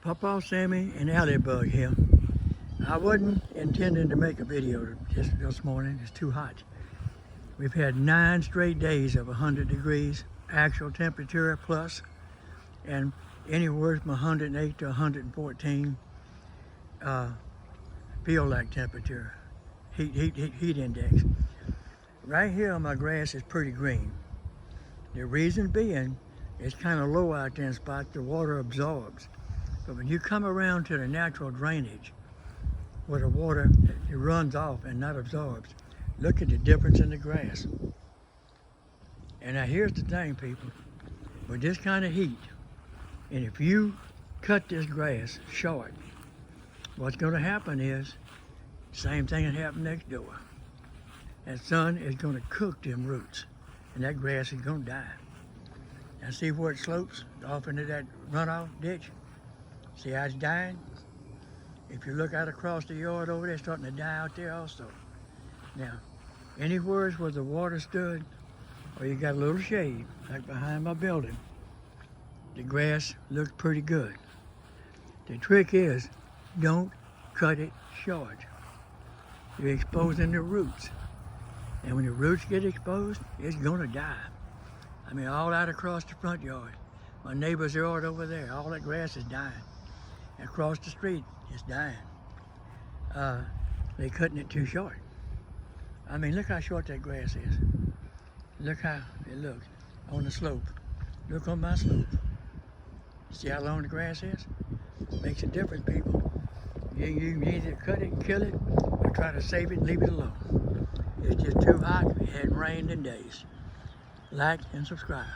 Pawpaw, Sammy, and Alley here. I wasn't intending to make a video this morning. It's too hot. We've had 9 straight days of 100 degrees actual temperature plus, and anywhere from 108 to 114 feel like temperature, heat index. Right here, my grass is pretty green. The reason being, it's kind of low out there in spots the water absorbs. But when you come around to the natural drainage, where the water it runs off and not absorbs, look at the difference in the grass. And now here's the thing, people. With this kind of heat, and if you cut this grass short, what's going to happen is same thing that happened next door. That sun is going to cook them roots, and that grass is going to die. Now see where it slopes off into that runoff ditch? See how it's dying? If you look out across the yard over there, it's starting to die out there also. Now, anywhere where the water stood, or you got a little shade, like behind my building, the grass looks pretty good. The trick is, don't cut it short. You're exposing the roots. And when the roots get exposed, it's gonna die. I mean, all out across the front yard. My neighbor's yard over there, all that grass is dying. Across the street, it's dying. They're cutting it too short. I mean, look how short that grass is. Look how it looks on the slope. Look on my slope. See how long the grass is? Makes a difference, people. You need to cut it, kill it, or try to save it and leave it alone. It's just too hot. It hadn't rained in days. Like and subscribe.